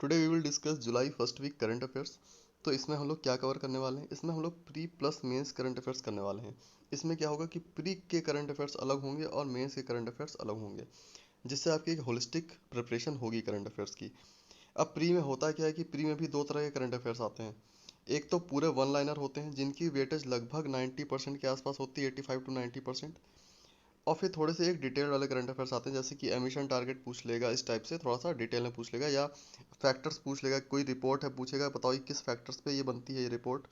Today we will discuss July first week current affairs. तो इसमें हम लोग क्या कवर करने वाले हैं, इसमें हम लोग pre plus mains current affairs करने वाले हैं। इसमें क्या होगा कि प्री के करंट अफेयर्स अलग होंगे और मेंस के करंट अफेयर्स अलग होंगे, जिससे आपकी एक होलिस्टिक प्रिपरेशन होगी करंट अफेयर्स की। अब प्री में होता क्या है कि प्री में भी दो तरह के करंट अफेयर्स आते हैं। एक तो पूरे वन लाइनर होते हैं जिनकी वेटेज लगभग 90% के आसपास होती है, 85 to 90%। और फिर थोड़े से एक डिटेल वाले करंट अफेयर्स आते हैं, जैसे कि एमिशन टारगेट पूछ लेगा, इस टाइप से थोड़ा सा डिटेल में पूछ लेगा, या फैक्टर्स पूछ लेगा, कोई रिपोर्ट है पूछेगा, बताओ ये किस फैक्टर्स पे ये बनती है ये रिपोर्ट।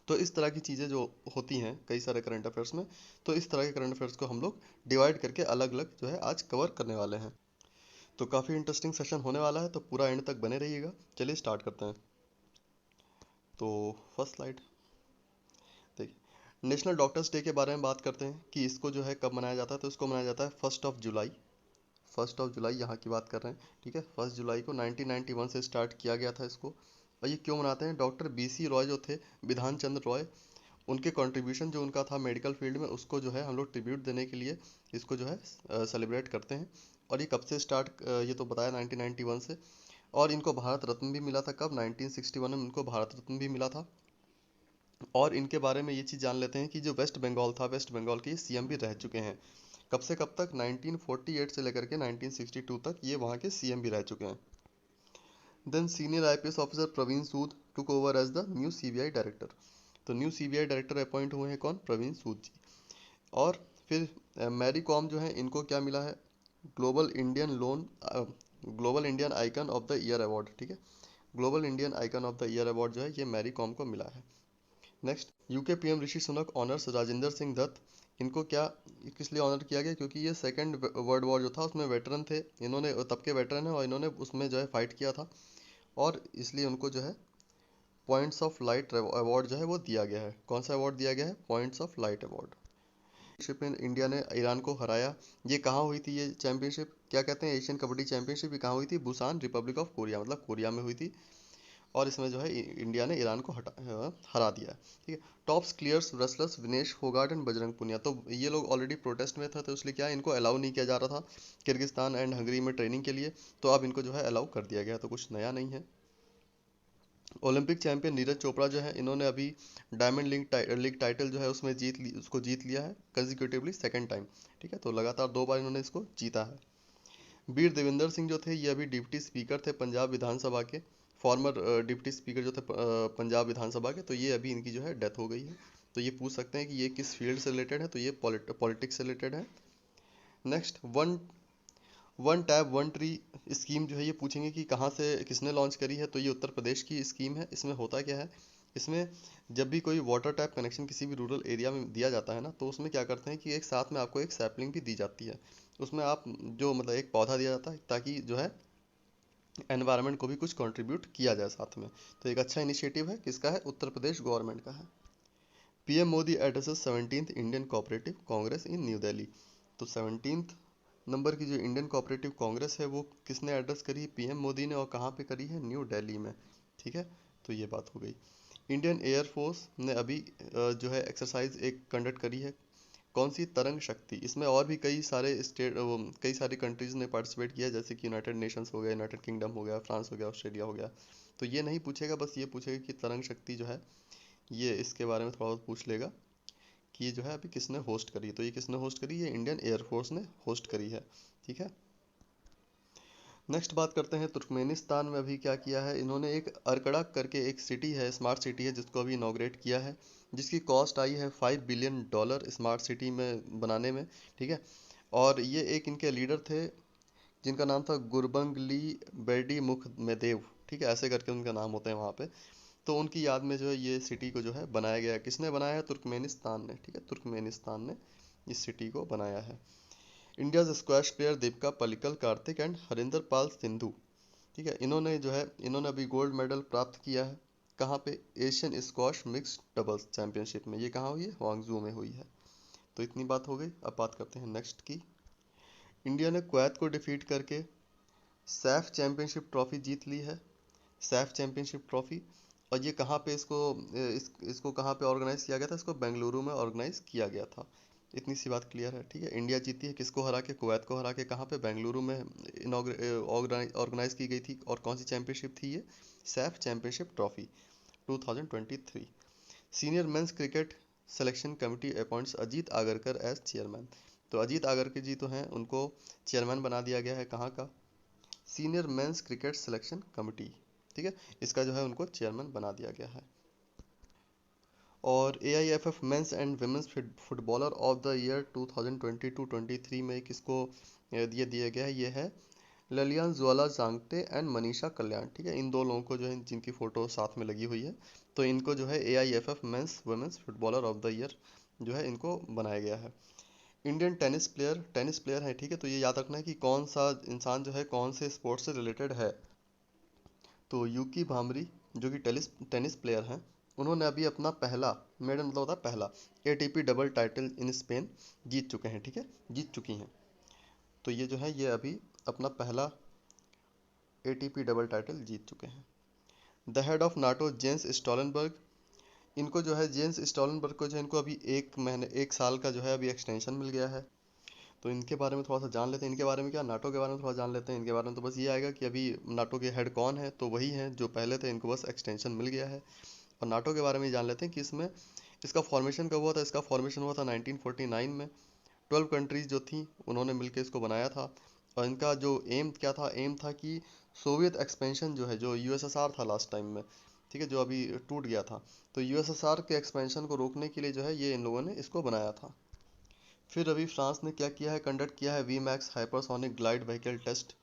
तो इस तरह की चीज़ें जो होती हैं कई सारे करंट अफेयर्स में, तो इस तरह के करंट अफेयर्स को हम लोग डिवाइड करके अलग अलग जो है आज कवर करने वाले हैं। तो काफ़ी इंटरेस्टिंग सेशन होने वाला है, तो पूरा एंड तक बने रहिएगा। चलिए स्टार्ट करते हैं। तो फर्स्ट स्लाइड देखिए, नेशनल डॉक्टर्स डे के बारे में बात करते हैं कि इसको जो है कब मनाया जाता है। तो इसको मनाया जाता है 1 जुलाई। 1 जुलाई यहाँ की बात कर रहे हैं, ठीक है। 1 जुलाई को 1991 से स्टार्ट किया गया था इसको। और ये क्यों मनाते हैं, डॉक्टर BC रॉय जो थे, विधान चंद्र रॉय, उनके कंट्रीब्यूशन जो उनका था मेडिकल फील्ड में, उसको जो है हम लोग ट्रिब्यूट देने के लिए इसको जो है सेलिब्रेट करते हैं। और ये कब से स्टार्ट, ये तो बताया 1991 से। और इनको भारत रत्न भी मिला था, कब, 1961 में इनको भारत रत्न भी मिला था। और इनके बारे में ये चीज़ जान लेते हैं कि जो वेस्ट बंगाल था, वेस्ट बंगाल के CM भी रह चुके हैं। कब से कब तक, 1948 से लेकर के 1962 तक ये वहाँ के CM भी रह चुके हैं। Then senior IPS officer Praveen Sood took over as the new CBI director. तो न्यू CBI डायरेक्टर अपॉइंट हुए हैं कौन, प्रवीण सूद जी। और फिर मैरी कॉम जो है, इनको क्या मिला है, global Indian loan global Indian icon of the year award, ठीक है। Global Indian icon of the year award जो है ये मैरी कॉम को मिला है। Next, UK PM Rishi Sunak honours Rajendra Singh Dutt. इनको क्या, किस लिए ऑनर किया गया, क्योंकि ये सेकंड वर्ल्ड वॉर जो था उसमें वेटरन थे, इन्होंने तब के वेटरन है और इन्होंने उसमें जो है फाइट किया था। और इसलिए उनको जो है पॉइंट्स ऑफ लाइट अवार्ड जो है वो दिया गया है। कौन सा अवार्ड दिया गया है, points of light award. Championship में इंडिया ने ईरान को हराया। ये कहाँ हुई थी, ये चैंपियनशिप क्या कहते हैं, एशियन कबड्डी चैंपियनशिप, ये कहाँ हुई थी, बुसान रिपब्लिक ऑफ कोरिया, मतलब कोरिया में हुई थी। और इसमें जो है इंडिया ने ईरान को हरा दिया, ठीक है। Tops clears wrestlers Vinesh Phogat and Bajrang Punia. तो ये लोग ऑलरेडी प्रोटेस्ट में था, तो इसलिए क्या इनको अलाउ नहीं किया जा रहा था किर्गिस्तान एंड हंगरी में ट्रेनिंग के लिए। तो अब इनको जो है अलाउ कर दिया गया, तो कुछ नया नहीं है। ओलंपिक चैंपियन नीरज चोपड़ा जो है, इन्होंने अभी डायमंड लीग टाइटल जो है उसमें उसको जीत लिया है कंजिक्यूटिवली सेकंड टाइम, ठीक है। तो लगातार 2 बार इन्होंने इसको जीता है। वीर देवेंद्र सिंह जो थे, ये अभी डिप्टी स्पीकर थे पंजाब विधानसभा के, फॉर्मर डिप्टी स्पीकर जो थे पंजाब विधानसभा के। तो ये अभी इनकी जो है डेथ हो गई है। तो ये पूछ सकते हैं कि ये किस फील्ड से रिलेटेड है, तो ये पॉलिटिक्स से रिलेटेड है। Next, one one tap one tree scheme जो है, ये पूछेंगे कि कहाँ से किसने लॉन्च करी है। तो ये उत्तर प्रदेश की स्कीम है। इसमें होता क्या है, इसमें जब भी कोई वाटर टैप कनेक्शन किसी भी रूरल एरिया में दिया जाता है ना, तो उसमें क्या करते हैं कि एक साथ में आपको एक सैपलिंग भी दी जाती है। उसमें आप जो मतलब एक पौधा दिया जाता है ताकि जो है एनवायरनमेंट को भी कुछ कंट्रीब्यूट किया जाए साथ में। तो एक अच्छा इनिशिएटिव है, किसका है, उत्तर प्रदेश गवर्नमेंट का है। PM Modi addresses 17th Indian cooperative congress in new Delhi. तो 17th नंबर की जो इंडियन कोऑपरेटिव कांग्रेस है वो किसने एड्रेस करी, PM मोदी ने, और कहाँ पे करी है, न्यू दिल्ली में, ठीक है। तो ये बात हो गई। इंडियन एयरफोर्स ने अभी जो है एक्सरसाइज एक कंडक्ट करी है, कौन सी, तरंग शक्ति। इसमें और भी कई सारे स्टेट, कई सारी कंट्रीज ने पार्टिसिपेट किया, जैसे कि यूनाइटेड नेशंस हो गया, यूनाइटेड किंगडम हो गया, फ्रांस हो गया, ऑस्ट्रेलिया हो गया। तो ये नहीं पूछेगा, बस ये पूछेगा कि तरंग शक्ति जो है, ये इसके बारे में थोड़ा बहुत पूछ लेगा कि ये जो है अभी किसने होस्ट करी है। तो ये किसने होस्ट करी है, इंडियन एयरफोर्स ने होस्ट करी है, ठीक है। नेक्स्ट बात करते हैं, तुर्कमेनिस्तान में अभी क्या किया है इन्होंने, एक अरकड़क करके एक सिटी है, स्मार्ट सिटी है, जिसको अभी इनॉग्रेट किया है, जिसकी कॉस्ट आई है $5 बिलियन स्मार्ट सिटी में बनाने में, ठीक है। और ये एक इनके लीडर थे जिनका नाम था गुरबंगली बेडी मुख मेदेव, ठीक है, ऐसे करके उनका नाम होता है वहाँ पे। तो उनकी याद में जो है ये सिटी को जो है बनाया गया है। किसने बनाया है, तुर्कमेनिस्तान ने, ठीक है, तुर्कमेनिस्तान ने इस सिटी को बनाया है। India's squash player Dipika Pallikal, Karthik and Harinder Pal Sindhu, ठीक है, इन्होंने जो है इन्होंने अभी गोल्ड मेडल प्राप्त किया है। कहाँ पे, Asian squash mixed doubles championship में। ये कहाँ हुई है, वांगजू में हुई है। तो इतनी बात हो गई। अब बात करते हैं नेक्स्ट की। इंडिया ने कुवैत को डिफीट करके सैफ चैंपियनशिप ट्रॉफी जीत ली है, सैफ चैंपियनशिप ट्रॉफी। और ये कहाँ पे इसको कहाँ पे ऑर्गेनाइज किया गया था, इसको बेंगलुरु में ऑर्गेनाइज किया गया था। इतनी सी बात क्लियर है, ठीक है। इंडिया जीती है किसको हरा के? कुवैत को हरा के। कहाँ पे? बेंगलुरु में ऑर्गेनाइज की गई थी। और कौन सी चैंपियनशिप थी ये? SAFF championship trophy 2023। Senior men's cricket selection committee appoints Ajit Agarkar as chairman. तो अजीत आगरकर जी तो हैं, उनको चेयरमैन बना दिया गया है। कहाँ का? Senior men's cricket selection committee, ठीक है, इसका जो है उनको चेयरमैन बना दिया गया है। और AIFF men's and women's footballer of the year 2022-23 में किसको ये दिया गया है? ये है ललियान ज्वाला जांगटे एंड मनीषा कल्याण, ठीक है। इन दो लोगों को जो है, जिनकी फोटो साथ में लगी हुई है, तो इनको जो है AIFF men's women's footballer of the year जो है इनको बनाया गया है। इंडियन टेनिस प्लेयर है, ठीक है। तो ये याद रखना है कि कौन सा इंसान जो है कौन से स्पोर्ट से रिलेटेड है। तो यूकी भामरी जो कि टेनिस प्लेयर हैं, उन्होंने अभी अपना पहला, मेडन मतलब होता है पहला, ATP double title in Spain जीत चुके हैं, ठीक है, जीत चुकी हैं। तो ये जो है ये अभी अपना पहला ATP डबल टाइटल जीत चुके हैं। The head of NATO Jens Stoltenberg, इनको जो है जेंस स्टोलनबर्ग को जो है इनको अभी 1 महीने 1 साल का जो है अभी एक्सटेंशन मिल गया है। तो इनके बारे में थोड़ा सा जान लेते हैं। इनके बारे में क्या, नाटो के बारे में थोड़ा जान लेते हैं। इनके बारे में तो बस ये आएगा कि अभी नाटो के हेड कौन है, तो वही हैं जो पहले थे, इनको बस एक्सटेंशन मिल गया है। और नाटो के बारे में जान लेते हैं कि इसमें इसका फॉर्मेशन कब हुआ था। इसका फॉर्मेशन हुआ था 1949 में। 12 कंट्रीज जो थी उन्होंने मिलकर इसको बनाया था। और इनका जो एम क्या था, एम था कि सोवियत एक्सपेंशन जो है, जो USSR था लास्ट टाइम में, ठीक है, जो अभी टूट गया था, तो USSR के एक्सपेंशन को रोकने के लिए जो है ये इन लोगों ने इसको बनाया था। फिर अभी फ्रांस ने क्या किया है, कंडक्ट किया है Vmax hypersonic glide vehicle test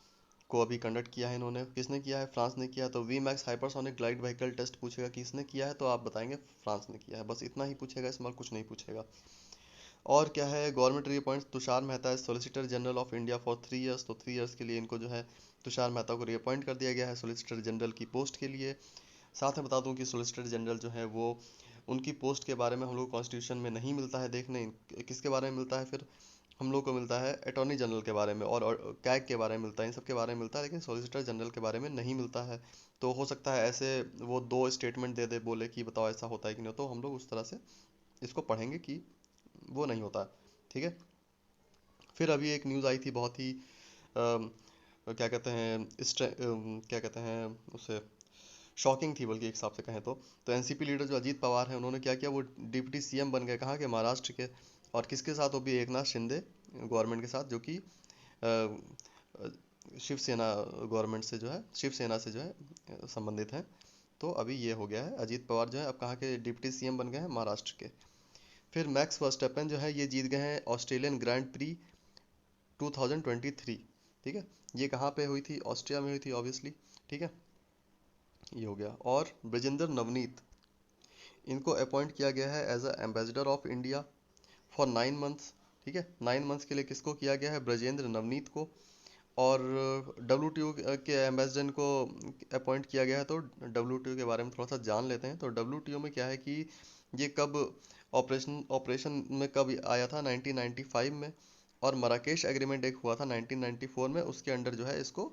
को अभी कंडक्ट किया है इन्होंने। किसने किया है? फ्रांस ने किया है। तो Vmax hypersonic glide vehicle test पूछेगा किसने किया है, तो आप बताएंगे फ्रांस ने किया है। बस इतना ही पूछेगा, इसमें कुछ नहीं पूछेगा। और क्या है, गवर्नमेंट रीअपॉइंट्स तुषार मेहता है solicitor general of India for 3 years. तो 3 इयर्स के लिए इनको जो है तुषार मेहता को रीअपॉइंट कर दिया गया है सॉलिसिटर जनरल की पोस्ट के लिए। साथ में बता दूं कि सॉलिसिटर जनरल जो है वो, उनकी पोस्ट के बारे में हम लोग कॉन्स्टिट्यूशन में नहीं मिलता है देखने। किसके बारे में मिलता है फिर? हम लोग को मिलता है अटॉर्नी जनरल के बारे में और कैग के बारे में मिलता है, इन सब के बारे में मिलता है, लेकिन सॉलिसिटर जनरल के बारे में नहीं मिलता है। तो हो सकता है ऐसे वो दो स्टेटमेंट दे दे, बोले कि बताओ ऐसा होता है कि नहीं, तो हम लोग उस तरह से इसको पढ़ेंगे कि वो नहीं होता है, ठीक है। फिर अभी एक न्यूज़ आई थी बहुत ही क्या कहते हैं क्या कहते हैं उसे, शॉकिंग थी बल्कि एक हिसाब से कहें तो एनसीपी लीडर जो अजीत पवार हैं, उन्होंने क्या किया, वो डिप्टी CM बन गए। कहाँ के? महाराष्ट्र के। और किसके साथ? वो भी एकनाथ शिंदे गवर्नमेंट के साथ, जो कि शिवसेना गवर्नमेंट से जो है, शिवसेना से जो है संबंधित हैं। तो अभी ये हो गया है, अजीत पवार जो है अब कहाँ के डिप्टी CM बन गए हैं? महाराष्ट्र के। फिर मैक्स वर्स्टेपन जो है ये जीत गए हैं ऑस्ट्रेलियन ग्रैंड प्री 2023, ठीक है। ये कहाँ पे हुई थी? ऑस्ट्रिया में हुई थी ऑब्वियसली, ठीक है। ये हो गया। और ब्रजेंद्र नवनीत, इनको अपॉइंट किया गया है as a ambassador of India for 9 months, ठीक है। 9 मंथ्स के लिए किसको किया गया है? ब्रजेंद्र नवनीत को। और WTO के एम्बेसडर को अपॉइंट किया गया है। तो WTO के बारे में थोड़ा सा जान लेते हैं। तो WTO में क्या है कि ये कब ऑपरेशन ऑपरेशन में कब आया था? 1995 में। और मराकेश एग्रीमेंट एक हुआ था 1994 में, उसके अंडर जो है इसको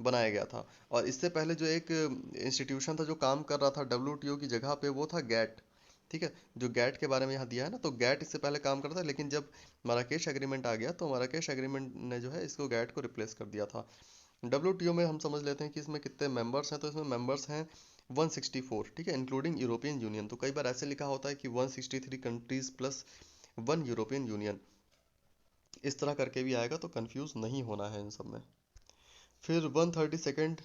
बनाया गया था। और इससे पहले जो एक इंस्टीट्यूशन था जो काम कर रहा था WTO की जगह पे, वो था गैट, ठीक है। जो गैट के बारे में यहाँ दिया है ना, तो गैट इससे पहले काम करता था, लेकिन जब मराकेश एग्रीमेंट आ गया तो मराकेश एग्रीमेंट ने जो है इसको गैट को रिप्लेस कर दिया था। WTO में हम समझ लेते हैं कि इसमें कितने मेंबर्स हैं। तो इसमें मेंबर्स हैं 164, ठीक है, इंक्लूडिंग यूरोपियन यूनियन। तो कई बार ऐसे लिखा होता है कि 163 कंट्रीज प्लस 1 यूरोपियन यूनियन, इस तरह करके भी आएगा, तो कंफ्यूज नहीं होना है इन सब में। फिर 132nd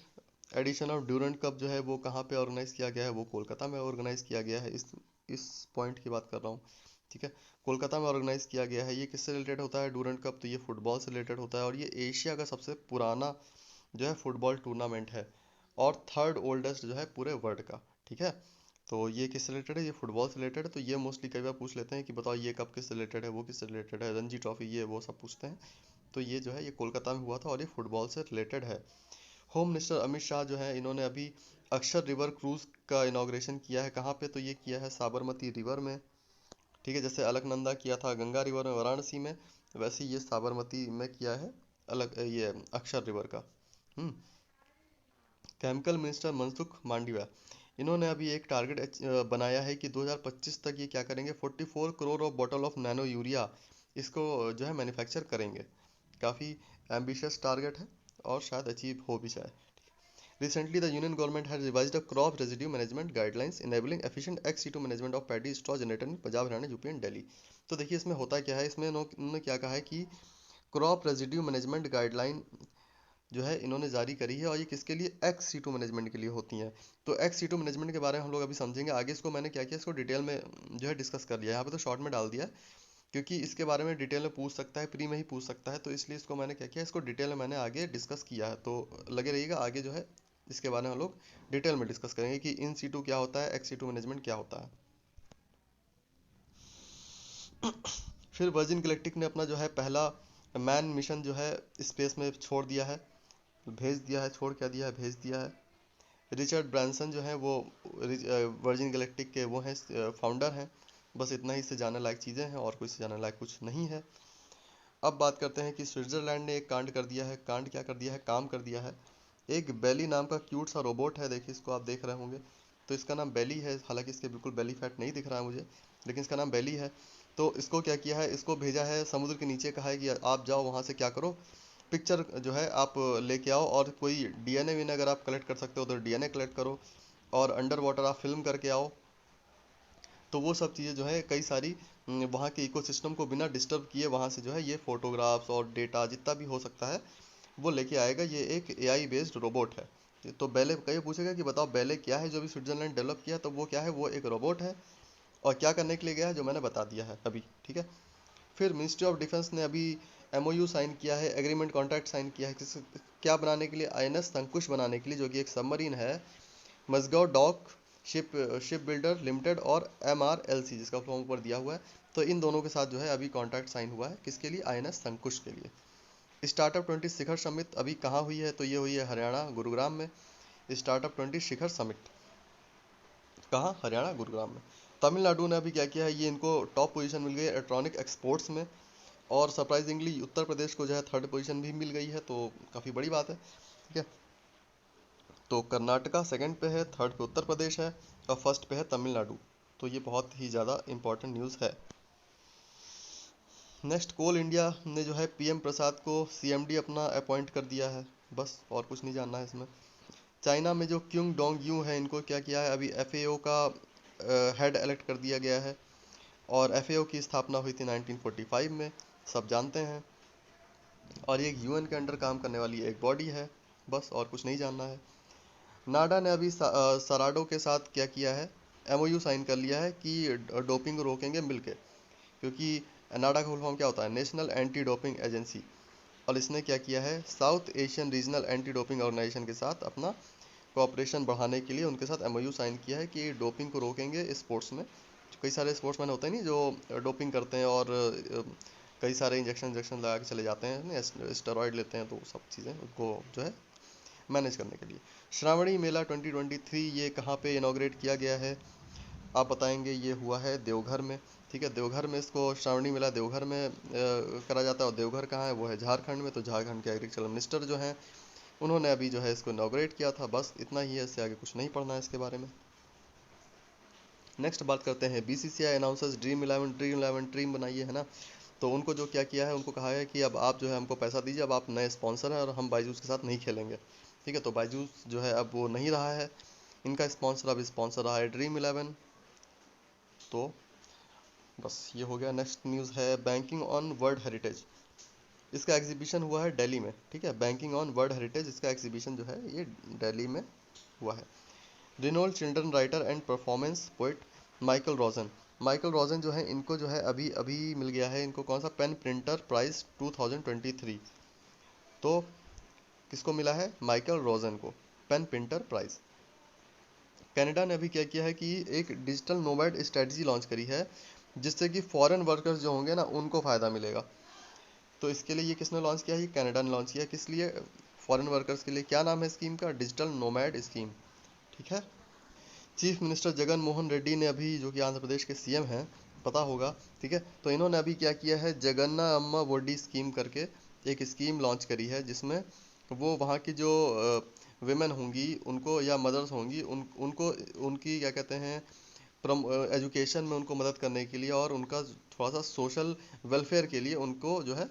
addition of Durand cup जो है वो कहाँ पे ऑर्गेनाइज किया गया है? वो कोलकाता में ऑर्गेनाइज किया गया है। इस पॉइंट की बात कर रहा हूँ, ठीक है। कोलकाता में ऑर्गेनाइज किया गया है। ये किससे रिलेटेड होता है ड्यूरेंट कप? तो ये फुटबॉल से रिलेटेड होता है। और ये एशिया का सबसे पुराना जो है फुटबॉल टूर्नामेंट है, और थर्ड ओल्डेस्ट जो है पूरे वर्ल्ड का, ठीक है। तो ये किससे रिलेटेड है? ये फुटबॉल से रिलेटेड है। तो ये मोस्टली कई बार पूछ लेते हैं कि बताओ ये कप किससे रिलेटेड है, वो किससे रिलेटेड है, रणजी ट्रॉफी, ये वो सब पूछते हैं। तो ये जो है ये कोलकाता में हुआ था और ये फुटबॉल से रिलेटेड है। होम मिनिस्टर अमित शाह जो है, इन्होंने अभी अक्षर रिवर क्रूज का इनॉग्रेशन किया है। कहाँ पे? तो ये किया है साबरमती रिवर में, ठीक है। जैसे अलकनंदा किया था गंगा रिवर में वाराणसी में, वैसे ये साबरमती में किया है अलग ये अक्षर रिवर का। हम्म केमिकल मिनिस्टर मनसुख मांडविया, इन्होंने अभी एक टारगेट बनाया है कि 2025 तक ये क्या करेंगे, 44 crore of bottle of nano urea इसको जो है मैन्युफैक्चर करेंगे। काफ़ी एम्बिशियस टारगेट है और शायद अचीव हो भी जाए। Recently, the Union government has revised the crop residue management guidelines, enabling efficient ex-situ management of paddy straw generated in Punjab, Haryana, UP and Delhi. तो देखिए इसमें होता क्या है, इसमें इन्होंने क्या कहा है कि क्रॉप रेजिड्यू मैनेजमेंट गाइडलाइन जो है इन्होंने जारी करी है, और ये किसके लिए, एक्स सीटू मैनेजमेंट के लिए होती हैं। तो एक्स सीटू मैनेजमेंट के बारे में हम लोग अभी समझेंगे आगे। इसको मैंने क्या किया, इसको डिटेल में जो है डिस्कस कर लिया, यहाँ पे तो शॉर्ट में डाल दिया है, क्योंकि इसके बारे में डिटेल में पूछ सकता है, प्री में ही पूछ सकता है, तो इसलिए इसको मैंने क्या किया, इसको डिटेल में मैंने आगे डिस्कस किया है। तो लगे रहिएगा, आगे जो है इसके बारे में हम लोग डिटेल में डिस्कस करेंगे कि इन सीटू क्या होता है, एक्स सीटू मैनेजमेंट क्या होता है। फिर वर्जिन गैलेक्टिक ने अपना जो है पहला मैन मिशन जो है स्पेस में छोड़ दिया है, भेज दिया है, छोड़ क्या दिया है, भेज दिया है। रिचर्ड ब्रांसन जो है वो वर्जिन गैलेक्टिक के वो हैं, फाउंडर हैं। बस इतना ही से जानने लायक चीज़ें हैं, और कोई से जानने लायक कुछ नहीं है। अब बात करते हैं कि स्विट्जरलैंड ने एक कांड कर दिया है। कांड क्या कर दिया है, काम कर दिया है। एक बेली नाम का क्यूट सा रोबोट है, देखिए इसको आप देख रहे होंगे। तो इसका नाम बेली है, हालांकि इसके बिल्कुल बेली फैट नहीं दिख रहा है मुझे, लेकिन इसका नाम बेली है। तो इसको क्या किया है, इसको भेजा है समुद्र के नीचे, कहा है कि आप जाओ वहाँ से क्या करो, पिक्चर जो है आप लेके आओ, और कोई डीएनए वीएनए अगर आप कलेक्ट कर सकते हो तो डीएनए कलेक्ट करो, और अंडर वाटर आप फिल्म करके आओ। तो वो सब चीज़ें जो है कई सारी वहाँ के इकोसिस्टम को बिना डिस्टर्ब किए वहाँ से जो है ये फोटोग्राफ्स और डेटा जितना भी हो सकता है वो लेके आएगा। ये एक एआई बेस्ड रोबोट है। तो बेले कई पूछेगा कि बताओ बेले क्या है जो भी स्विट्जरलैंड डेवलप किया, तो वो क्या है, वो एक रोबोट है, और क्या करने के लिए गया है जो मैंने बता दिया है अभी, ठीक है। फिर मिनिस्ट्री ऑफ डिफेंस ने अभी एमओयू साइन किया है, एग्रीमेंट कॉन्ट्रैक्ट साइन किया है, क्या बनाने के लिए, आईएनएस संकुश बनाने के लिए, जो कि एक सबमरीन है, Mazagon dock ship ship builder limited, और एमआरएलसी जिसका फॉर्म ऊपर दिया हुआ है। तो इन दोनों के साथ जो है अभी कॉन्ट्रैक्ट साइन हुआ है, किसके लिए, आईएनएस संकुश के लिए। स्टार्टअप 20 शिखर समिट अभी कहाँ हुई है, तो ये हुई है हरियाणा गुरुग्राम में। स्टार्टअप 20 शिखर समिट कहाँ, हरियाणा गुरुग्राम में। तमिलनाडु ने अभी क्या किया है, ये इनको टॉप पोजीशन मिल गई है इलेक्ट्रॉनिक एक्सपोर्ट्स में, और सरप्राइजिंगली उत्तर प्रदेश को जो है थर्ड पोजीशन भी मिल गई है, तो काफ़ी बड़ी बात है, ठीक है। तो कर्नाटका सेकंड पे है, थर्ड पे उत्तर प्रदेश है, और फर्स्ट पे है तमिलनाडु। तो ये बहुत ही ज़्यादा इंपॉर्टेंट न्यूज़ है। नेक्स्ट, कोल इंडिया ने जो है पीएम प्रसाद को सीएमडी अपना अपॉइंट कर दिया है, बस और कुछ नहीं जानना है इसमें। चाइना में जो क्यूंग डोंग यू है, इनको क्या किया है, अभी एफएओ का हेड इलेक्ट कर दिया गया है, और एफएओ की स्थापना हुई थी 1945 में, सब जानते हैं। और ये यूएन के अंडर काम करने वाली एक बॉडी है, बस और कुछ नहीं जानना है। नाडा ने अभी सराडो के साथ क्या किया है, एमओयू साइन कर लिया है कि डोपिंग को रोकेंगे मिलके, क्योंकि नाडा का फुल फॉर्म क्या होता है, नेशनल एंटी डोपिंग एजेंसी। और इसने क्या किया है, south Asian regional anti doping organisation के साथ अपना कोऑपरेशन बढ़ाने के लिए उनके साथ एमओयू साइन किया है कि डोपिंग को रोकेंगे स्पोर्ट्स में। कई सारे स्पोर्ट्समैन होते हैं नहीं जो डोपिंग करते हैं, और कई सारे इंजेक्शन लगा के चले जाते हैं, स्टेरॉइड लेते हैं, तो सब चीज़ें उनको जो है मैनेज करने के लिए। श्रावणी मेला 2023 ये कहाँ पे इनॉग्रेट किया गया है, आप बताएंगे। ये हुआ है देवघर में, ठीक है। देवघर में इसको श्रावणी मेला देवघर में करा जाता है, और देवघर कहाँ है, वो है झारखंड में। तो झारखंड के एग्रीकल्चर मिनिस्टर जो हैं उन्होंने अभी जो है इसको इनॉग्रेट किया था, बस इतना ही है, इससे आगे कुछ नहीं पढ़ना है इसके बारे में। नेक्स्ट बात करते हैं, बीसीसीआई अनाउंसर्स ड्रीम 11 टीम बनाइए, है ना। तो उनको जो क्या किया है, उनको कहा है कि अब आप जो है हमको पैसा दीजिए, अब आप नए स्पॉन्सर हैं और हम बायजूस के साथ नहीं खेलेंगे, ठीक है। तो बायजूस जो है अब वो नहीं रहा है इनका स्पॉन्सर, अब स्पॉन्सर रहा है ड्रीम 11। तो बस ये हो गया। नेक्स्ट न्यूज़ है बैंकिंग ऑन वर्ल्ड हेरिटेज, इसका एग्जीबिशन हुआ है दिल्ली में, ठीक है। बैंकिंग ऑन वर्ल्ड हेरिटेज, इसका एग्जीबिशन जो है ये दिल्ली में हुआ है। Renowned children writer and performance poet Michael Rosen जो है, इनको जो है अभी अभी मिल गया है, इनको कौन सा, पेन प्रिंटर प्राइज 2023। तो किसको मिला है, माइकल रोजन को पेन प्रिंटर प्राइज। कनाडा ने अभी क्या किया है कि एक डिजिटल नोमैड स्ट्रेटजी लॉन्च करी है, जिससे कि फॉरेन वर्कर्स जो होंगे ना उनको फ़ायदा मिलेगा। तो इसके लिए ये किसने लॉन्च किया है, ये कनाडा ने लॉन्च किया है। किस लिए, फॉरेन वर्कर्स के लिए। क्या नाम है स्कीम का, डिजिटल नोमैड स्कीम, ठीक है। चीफ मिनिस्टर जगन मोहन रेड्डी ने अभी, जो कि आंध्र प्रदेश के सीएम हैं, पता होगा, ठीक है। तो इन्होंने अभी क्या किया है, जगन्ना अम्मा वोडी स्कीम करके एक स्कीम लॉन्च करी है, जिसमें वो वहाँ की जो विमेन होंगी उनको, या मदर्स होंगी उनको, उनकी क्या कहते हैं, एजुकेशन में उनको मदद करने के लिए और उनका थोड़ा सा सोशल वेलफेयर के लिए उनको जो है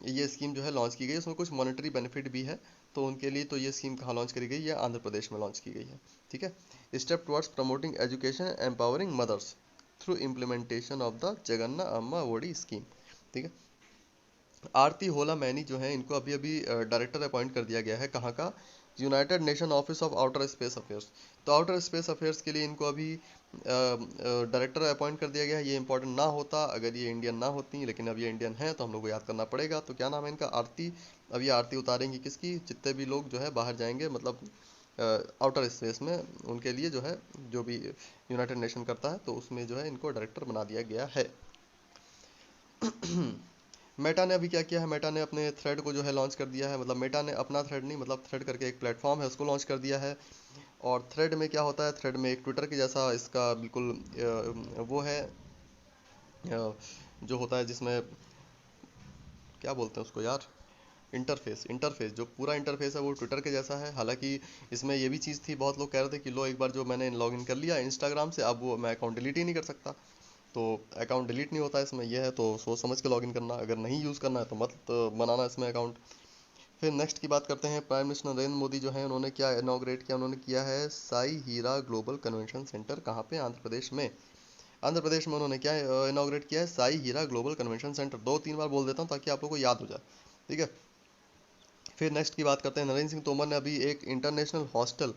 ये स्कीम जो है लॉन्च की गई है। उसमें कुछ मॉनेटरी बेनिफिट भी है, तो उनके लिए तो ये स्कीम कहाँ लॉन्च करी गई है, आंध्र प्रदेश में लॉन्च की गई है। ठीक है, step towards promoting education empowering mothers through implementation of the Jagananna Amma Vodi scheme. ठीक है, आरती होला मैनी जो है इनको अभी अभी डायरेक्टर अपॉइंट कर दिया गया है, कहाँ का, United nation office of outer space affairs. तो आउटर स्पेस अफेयर्स के लिए इनको अभी डायरेक्टर अपॉइंट कर दिया गया है। ये इंपॉर्टेंट ना होता अगर ये इंडियन ना होती, लेकिन अब ये इंडियन है तो हम लोग को याद करना पड़ेगा। तो क्या नाम है इनका, आरती। अब ये आरती उतारेंगी किसकी, जितने भी लोग जो है बाहर जाएंगे, मतलब आउटर स्पेस में, उनके लिए जो है जो भी यूनाइटेड नेशन करता है, तो उसमें जो है इनको डायरेक्टर बना दिया गया है। मेटा ने अभी क्या किया है, मेटा ने अपने थ्रेड को जो है लॉन्च कर दिया है। मतलब मेटा ने अपना थ्रेड नहीं, मतलब थ्रेड करके एक प्लेटफॉर्म है, उसको लॉन्च कर दिया है। और थ्रेड में क्या होता है, थ्रेड में एक ट्विटर के जैसा इसका बिल्कुल वो है, जो होता है जिसमें क्या बोलते हैं उसको यार, इंटरफेस जो पूरा इंटरफेस है वो ट्विटर के जैसा है। हालांकि इसमें ये भी चीज़ थी, बहुत लोग कह रहे थे कि लो एक बार जो मैंने लॉगिन कर लिया इंस्टाग्राम से, अब वो मैं अकाउंट डिलीट ही नहीं कर सकता। तो अकाउंट डिलीट नहीं होता इसमें, यह है तो सोच समझ के लॉगिन करना, अगर नहीं यूज़ करना है तो मत बनाना इसमें अकाउंट। फिर नेक्स्ट की बात करते हैं, प्राइम मिनिस्टर नरेंद्र मोदी जो है उन्होंने क्या इनॉग्रेट किया, उन्होंने किया है साई हीरा ग्लोबल कन्वेंशन सेंटर। कहाँ पे, आंध्र प्रदेश में। आंध्र प्रदेश में उन्होंने क्या इनॉग्रेट किया है, साई हीरा ग्लोबल कन्वेंशन सेंटर। 2-3 बार बोल देता हूँ ताकि आप लोग को याद हो जाए। ठीक है, फिर नेक्स्ट की बात करते हैं, नरेंद्र सिंह तोमर ने अभी एक इंटरनेशनल हॉस्टल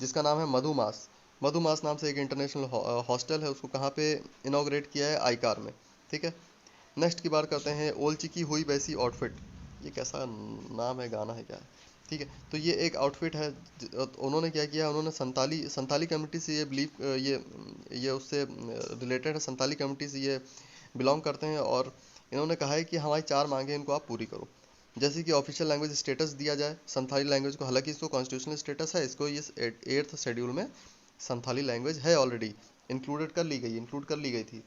जिसका नाम है मधुमास, मधुमास नाम से एक इंटरनेशनल हॉस्टल है, उसको कहाँ पे इनॉग्रेट किया है, आईकार में। ठीक है, नेक्स्ट की बात करते हैं, ओलची की हुई वैसी आउटफिट। ये कैसा नाम है, गाना है क्या है। ठीक है, तो ये एक आउटफिट है, उन्होंने क्या किया, उन्होंने संताली संताली कम्युनिटी से ये बिलीव ये उससे रिलेटेड है, संताली कम्युनिटी से ये बिलोंग करते हैं। और इन्होंने कहा है कि हमारी 4 मांगे इनको आप पूरी करो, जैसे कि ऑफिशियल लैंग्वेज स्टेटस दिया जाए संथाली लैंग्वेज को। हालांकि इसको कॉन्स्टिट्यूशनल स्टेटस है, इसको ये 8th शेड्यूल में संथाली लैंग्वेज है ऑलरेडी, इंक्लूड कर ली गई थी।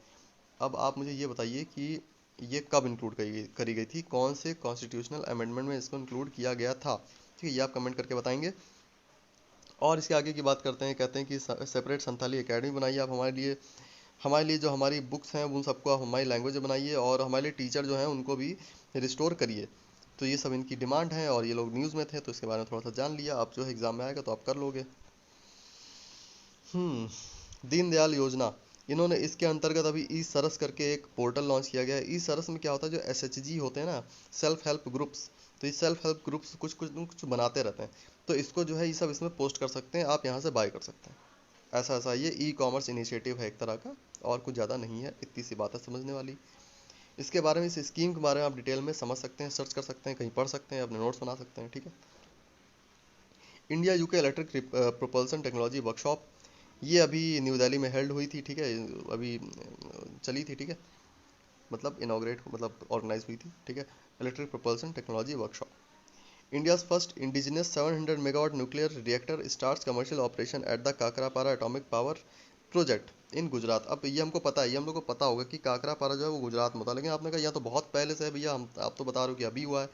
अब आप मुझे ये बताइए कि ये कब इंक्लूड करी गई थी, कौन से कॉन्स्टिट्यूशनल अमेंडमेंट में इसको इंक्लूड किया गया था। ठीक है, ये आप कमेंट करके बताएंगे। और इसके आगे की बात करते हैं, कहते हैं कि सेपरेट संथाली एकेडमी बनाइए आप हमारे लिए जो हमारी बुक्स हैं उन सबको आप हमारी लैंग्वेज में बनाइए, और हमारे लिए टीचर जो हैं उनको भी रिस्टोर करिए। तो ये सब इनकी डिमांड है, और ये लोग न्यूज़ में थे तो इसके बारे में थोड़ा सा जान लिया। आप जो है एग्जाम में आएगा तो आप कर लोगे। दीनदयाल योजना, इन्होंने इसके अंतर्गत अभी ई सरस करके एक पोर्टल लॉन्च किया गया है। ई सरस में क्या होता है, जो SHG होते हैं ना, सेल्फ हेल्प ग्रुप्स, तो ये सेल्फ हेल्प ग्रुप्स कुछ कुछ कुछ बनाते रहते हैं। तो इसको जो है ये सब इसमें पोस्ट कर सकते हैं, आप यहाँ से बाय कर सकते हैं। ऐसा ये ई कॉमर्स इनिशिएटिव है एक तरह का, और कुछ ज़्यादा नहीं है, इतनी सी बात है समझने वाली। इसके बारे में, इस स्कीम के बारे में आप डिटेल में समझ सकते हैं, सर्च कर सकते हैं, कहीं पढ़ सकते हैं, अपने नोट्स बना सकते हैं। ठीक है, India UK electric propulsion technology workshop, ये अभी न्यू दिल्ली में हेल्ड हुई थी। ठीक है, अभी चली थी। ठीक है, मतलब इनॉग्रेट, मतलब ऑर्गेनाइज हुई थी। ठीक है, electric propulsion technology workshop. India's first indigenous 700 megawatt nuclear reactor starts commercial operation at the Kakrapar atomic power project in Gujarat. अब ये हमको पता है, ये हम लोग को पता होगा कि काकरापारा जो है वो गुजरात में होता है, लेकिन आपने कहा यह तो बहुत पहले से है भैया, हम आप तो बता रहे हो कि अभी हुआ है।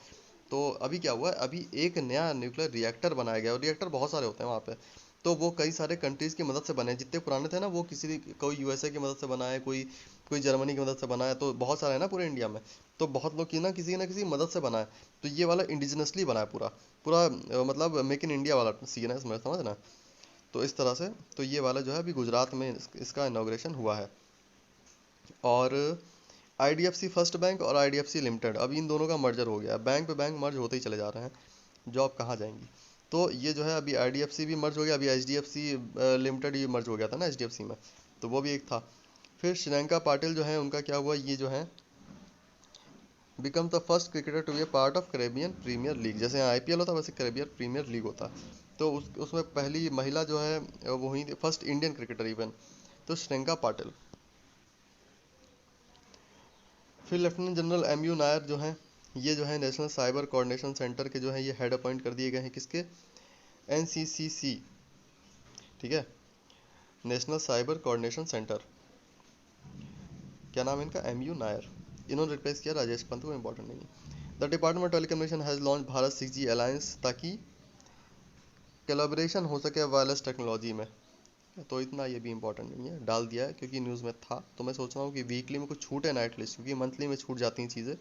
तो अभी क्या हुआ है, अभी एक नया न्यूक्लियर रिएक्टर बनाया गया, और रिएक्टर बहुत सारे होते हैं वहाँ पे। तो वो कई सारे कंट्रीज़ की मदद से बने, जितने पुराने थे ना वो कोई USA की मदद से बना है, कोई कोई जर्मनी की मदद से बना है, तो बहुत सारे है ना पूरे इंडिया में। तो बहुत लोग की ना किसी मदद से बना है। तो ये वाला इंडिजिनसली बना है पूरा पूरा, मतलब मेक इन इंडिया वाला सीन है इसमें, समझ ना। तो इस तरह से, तो ये वाला जो है अभी गुजरात में इसका इनॉग्रेशन हुआ है। और IDFC फर्स्ट बैंक और IDFC लिमिटेड, अब इन दोनों का मर्जर हो गया, बैंक पे बैंक मर्ज होते ही चले जा रहे हैं, जॉब कहाँ जाएंगी। तो ये जो है अभी IDFC भी मर्ज हो गया, अभी HDFC लिमिटेड ये मर्ज हो गया था ना HDFC में, तो वो भी एक था। फिर श्रीलंका पाटिल जो है उनका क्या हुआ, ये जो है become the first cricketer to be a part of Caribbean Premier League. जैसे यहाँ IPL होता है वैसे कैरेबियन प्रीमियर लीग होता है। तो उसमें पहली महिला जो है वो हुई, फर्स्ट इंडियन क्रिकेटर इवन, तो श्रीलंका पाटिल। फिर लेफ्टिनेंट जनरल MU नायर जो हैं, ये जो है नेशनल साइबर कोऑर्डिनेशन सेंटर के जो है ये हेड अपॉइंट कर दिए गए हैं, किसके, NCCC। ठीक है, नेशनल साइबर कोऑर्डिनेशन सेंटर, क्या नाम है इनका, MU नायर। इन्होंने रिप्लेस किया राजेश पंत को, इंपॉर्टेंट नहीं है। The department of telecommunication has launch Bharat 6G alliance, ताकि कोलैबोरेशन हो सके वायरलेस टेक्नोलॉजी में। है, तो इतना ये भी इंपॉर्टेंट नहीं है, डाल दिया है क्योंकि न्यूज़ में था। तो मैं सोच रहा हूँ कि वीकली में कुछ छूटे ना एटलीस्ट, क्योंकि मंथली में छूट जाती हैं चीज़ें,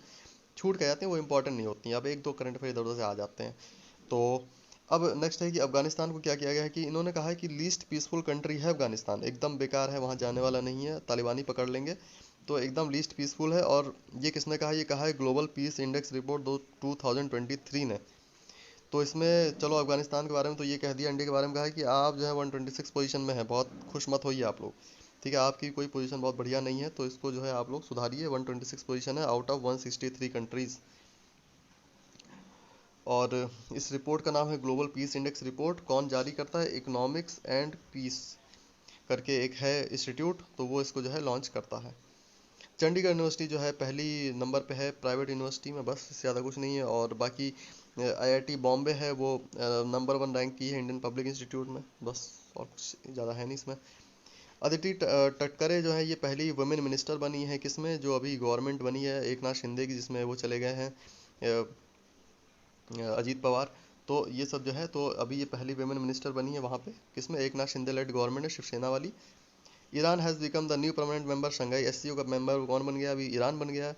छूट के जाती हैं, वो इंपॉर्टेंट नहीं होती हैं। अब एक दो करंट अफेयर इधर उधर से आ जाते हैं। तो अब नेक्स्ट है कि अफगानिस्तान को क्या किया गया है कि इन्होंने कहा है कि लीस्ट पीसफुल कंट्री है अफगानिस्तान, एकदम बेकार है, वहाँ जाने वाला नहीं है, तालिबानी पकड़ लेंगे, तो एकदम लीस्ट पीसफुल है। और ये किसने कहा? ये कहा है ग्लोबल पीस इंडेक्स रिपोर्ट दो 2023 ने। तो इसमें चलो अफगानिस्तान के बारे में तो ये कह दिया, इंडिया के बारे में कहा है कि आप जो है 126 पोजीशन में है, बहुत खुश मत होइए आप लोग, ठीक है, आपकी कोई पोजीशन बहुत बढ़िया नहीं है, तो इसको जो है आप लोग सुधारिए। 126 पोजीशन है आउट ऑफ 163 कंट्रीज। और इस रिपोर्ट का नाम है ग्लोबल पीस इंडेक्स रिपोर्ट। कौन जारी करता है? इकोनॉमिक्स एंड पीस करके एक है इंस्टीट्यूट, तो वो इसको जो है लॉन्च करता है। चंडीगढ़ यूनिवर्सिटी जो है पहली नंबर पे है प्राइवेट यूनिवर्सिटी में, बस इससे ज़्यादा कुछ नहीं है। और बाकी आईआईटी बॉम्बे है, वो नंबर 1 रैंक की है इंडियन पब्लिक इंस्टीट्यूट में, बस और कुछ ज़्यादा है नहीं इसमें। अदिति तटकरे जो है ये पहली वुमेन मिनिस्टर बनी है, किसमें? जो अभी गवर्नमेंट बनी है एक नाथ शिंदे की, जिसमें वो चले गए हैं अजीत पवार। तो ये सब जो है, तो अभी ये पहली वुमेन मिनिस्टर बनी है वहाँ पे, किसमें? एक नाथ शिंदे लेड गवर्नमेंट है, शिवसेना वाली। Iran has become the new permanent member Shanghai SCO का मेंबर कौन बन गया? अभी ईरान बन गया है,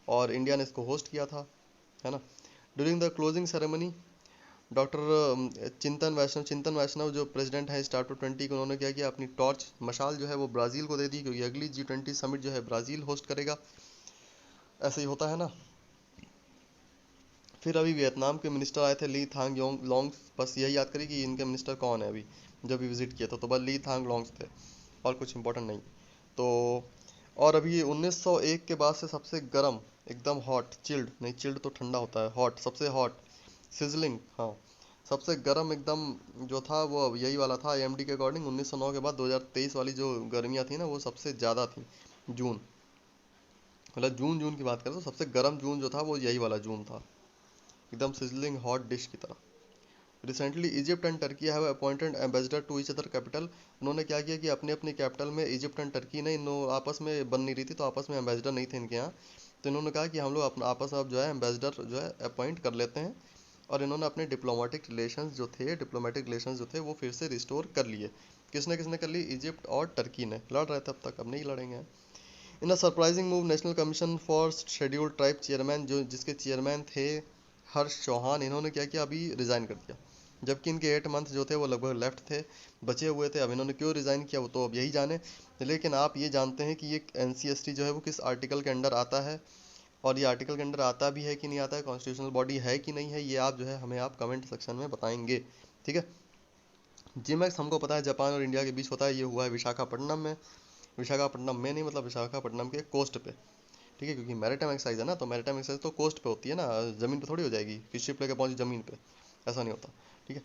और इंडिया ने इसको होस्ट किया था, है ना। During the closing ceremony doctor चिंतन वैष्णव जो प्रेसिडेंट है स्टार्टअप 20 के, उन्होंने क्या किया? अपनी टॉर्च मशाल जो है वो ब्राज़ील को दे दी, क्योंकि अगली G20 समिट जो है ब्राज़ील होस्ट करेगा, ऐसे ही होता है ना। फिर अभी वियतनाम के मिनिस्टर आए थे ली थांग योंग लॉन्ग, बस यही याद करिए कि इनके मिनिस्टर कौन है अभी, जब भी विजिट किया था तो बस ली थांग लॉन्ग थे, और कुछ इंपॉर्टेंट नहीं। तो और अभी 1901 के बाद से सबसे गर्म, एकदम हॉट, चिल्ड नहीं, चिल्ड तो ठंडा होता है, हॉट, सबसे हॉट, सिजलिंग, हाँ, सबसे गर्म एकदम जो था वो अब यही वाला था आईएमडी के अकॉर्डिंग। 1909 के बाद 2023 वाली जो गर्मियाँ थी ना वो सबसे ज़्यादा थी। जून, मतलब जून जून की बात करें तो सबसे गर्म जून जो था वो यही वाला जून था, एकदम सिजलिंग हॉट डिश की तरह। Recently Egypt and Turkey have appointed ambassador to each other capital. उन्होंने क्या किया कि अपने अपने कैपिटल में, इजिप्ट एंड टर्की ने, इन आपस में बन नहीं रही थी, तो आपस में एम्बेसडर नहीं थे इनके यहाँ, तो इन्होंने कहा कि हम लोग अपना आपस में अब जो है एम्बेसडर जो है अपॉइंट कर लेते हैं। और इन्होंने अपने डिप्लोमेटिक रिलेशंस जो थे वो फिर से रिस्टोर कर लिए। किसने किसने कर ली? इजिप्ट और टर्की ने। लड़ रहे थे अब तक, अब नहीं लड़ेंगे। In a surprising move national commission for scheduled tribe chairman, जो जिसके चेयरमैन थे हर्ष चौहान, इन्होंने क्या किया? अभी रिजाइन कर दिया, जबकि इनके 8 मंथ जो थे वो लगभग लेफ्ट थे, बचे हुए थे। अब इन्होंने क्यों रिजाइन किया वो तो अब यही जाने। लेकिन आप ये जानते हैं कि ये एनसीएसटी जो है वो किस आर्टिकल के अंडर आता है, और ये आर्टिकल के अंडर आता भी है कि नहीं आता है, कॉन्स्टिट्यूशनल बॉडी है कि नहीं है, ये आप जो है हमें आप कमेंट सेक्शन में बताएंगे, ठीक है। जिमैक्स हमको पता है जापान और इंडिया के बीच होता है, ये हुआ है विशाखापट्टनम में, विशाखापट्टनम में नहीं, मतलब विशाखापट्टनम के कोस्ट पे, ठीक है, क्योंकि मैरिटाइम एक्सरसाइज है ना, तो मैरिटाइम एक्सरसाइज तो कोस्ट पे होती है ना, ज़मीन पे थोड़ी हो जाएगी कि शिप लेके पहुंची ज़मीन पे, ऐसा नहीं होता, ठीक है।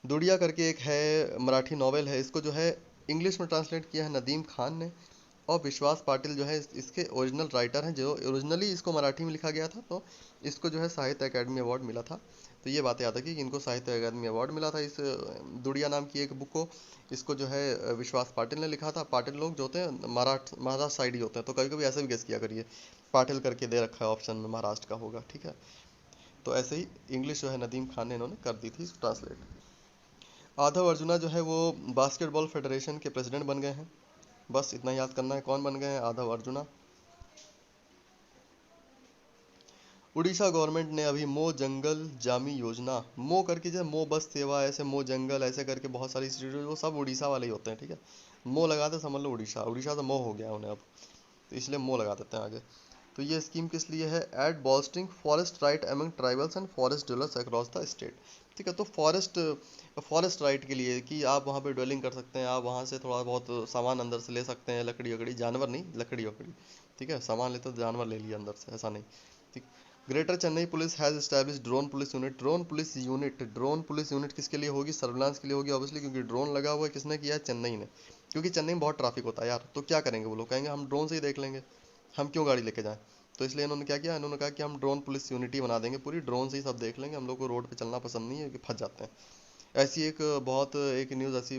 दुड़िया करके एक है मराठी नॉवेल है, इसको जो है इंग्लिश में ट्रांसलेट किया है नदीम खान ने, और विश्वास पाटिल जो है इसके ओरिजिनल राइटर हैं, जो ओरिजिनली इसको मराठी में लिखा गया था, तो इसको जो है साहित्य अकेडमी अवार्ड मिला था। तो ये बात याद है कि इनको साहित्य अकादमी अवार्ड मिला था इस दुड़िया नाम की एक बुक को। इसको जो है विश्वास पाटिल ने लिखा था। पाटिल लोग जो होते हैं महाराष्ट्र साइड ही होते हैं, तो कभी कभी ऐसे भी गेस किया करिए, पाटिल करके दे रखा है ऑप्शन में, महाराष्ट्र का होगा, ठीक है। तो ऐसे ही इंग्लिश जो है नदीम खान ने इन्होंने कर दी थी ट्रांसलेट। आधव अर्जुना जो है वो बास्केटबॉल फेडरेशन के प्रेसिडेंट बन गए हैं, बस इतना याद करना है कौन बन गए हैं, आधव अर्जुना। उड़ीसा गवर्नमेंट ने अभी मो जंगल जामी योजना, मो करके जो मो बस सेवा, ऐसे मो जंगल, ऐसे करके बहुत सारी इंस्टीट्यूट वो सब उड़ीसा वाले ही होते हैं, ठीक है। मो लगाते समझ लो उड़ीसा, उड़ीसा तो मो हो गया उन्हें अब, तो इसलिए मो लगा देते हैं आगे। तो ये स्कीम किस लिए है? At boosting forest right among tribals and forest developers across the state, ठीक है। तो फॉरेस्ट राइट के लिए कि आप वहाँ पे ड्वेलिंग कर सकते हैं, आप वहाँ से थोड़ा बहुत सामान अंदर से ले सकते हैं, लकड़ी वकड़ी, जानवर नहीं, लकड़ी वकड़ी, ठीक है, सामान लेते तो जानवर ले लिया अंदर से, ऐसा नहीं, ठीक। Greater Chennai police has establish drone police unit, drone police unit किसके लिए होगी? सर्विलांस के लिए होगी ऑब्वियसली, क्योंकि ड्रोन लगा हुआ है किसने किया है? चेन्नई ने, क्योंकि चेन्नई में बहुत ट्रैफिक होता है यार, तो क्या करेंगे वो लोग? कहेंगे हम ड्रोन से ही देख लेंगे, हम क्यों गाड़ी लेके जाएं। तो इसलिए इन्होंने क्या किया? इन्होंने कहा कि हम ड्रोन पुलिस यूनिटी बना देंगे पूरी, ड्रोन से ही सब देख लेंगे, हम लोग को रोड पे चलना पसंद नहीं है कि फंस जाते हैं। ऐसी एक न्यूज़ ऐसी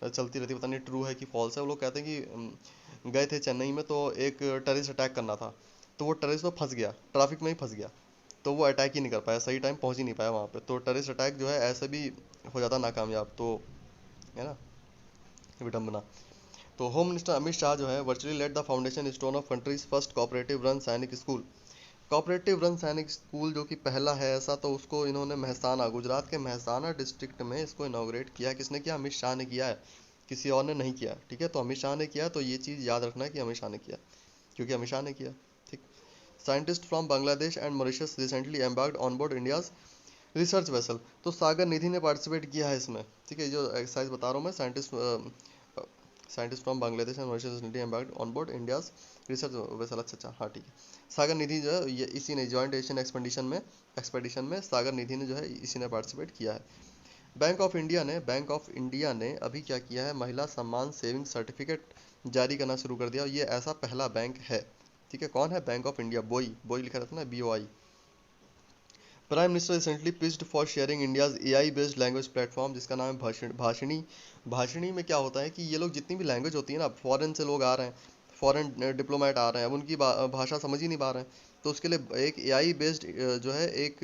चलती रहती है, पता नहीं ट्रू है कि फॉल्स है। वो लोग कहते हैं कि गए थे चेन्नई में, तो एक टेररिस्ट अटैक करना था, तो वो टेररिस्ट तो फंस गया, ट्रैफिक में ही फंस गया, तो वो अटैक ही नहीं कर पाया, सही टाइम पहुंच ही नहीं पाया वहाँ पे। तो टेररिस्ट अटैक जो है ऐसे भी हो जाता नाकामयाब, तो है ना। विडम्बना। तो होम मिनिस्टर अमित शाह जो है virtually let the foundation stone of countries first cooperative run सैनिक स्कूल। कोऑपरेटिव रन सैनिक स्कूल जो कि पहला है ऐसा, तो उसको इन्होंने मेहसाना, गुजरात के मेहसाना डिस्ट्रिक्ट में इसको इनॉग्रेट किया। किसने किया? अमित शाह ने किया है, किसी और ने नहीं किया। ठीक है, तो अमित शाह ने किया, तो ये चीज़ याद रखना है कि अमित शाह ने किया, क्योंकि अमित शाह ने किया। ठीक। Scientist from Bangladesh and Mauritius recently embarked on board India's research vessel. तो सागर निधि ने पार्टिसिपेट किया है इसमें। ठीक है, जो एक्सरसाइज बता रहा हूँ मैं, scientist from Bangladesh and Mauritius recently embarked on board India's research vessel. अच्छा, हाँ ठीक है। सागर निधि जो है ये इसी ने जॉइंट एशियन एक्सपेडिशन में सागर निधि ने जो है इसी ने पार्टिसिपेट किया है। बैंक ऑफ इंडिया ने अभी क्या किया है? महिला सम्मान सेविंग सर्टिफिकेट जारी करना शुरू कर दिया, और ये ऐसा पहला बैंक है। ठीक है, कौन है? Bank of India. बोई, बोई लिखा रहता है ना, BOI। Prime minister recently pitched for sharing India's AI based language platform, जिसका नाम है भाषिणी। भाषिणी में क्या होता है कि ये लोग जितनी भी लैंग्वेज होती है ना, फॉरेन से लोग आ रहे हैं, फॉरेन डिप्लोमेट आ रहे हैं, अब उनकी भाषा समझ ही नहीं पा रहे हैं, तो उसके लिए एक AI बेस्ड जो है एक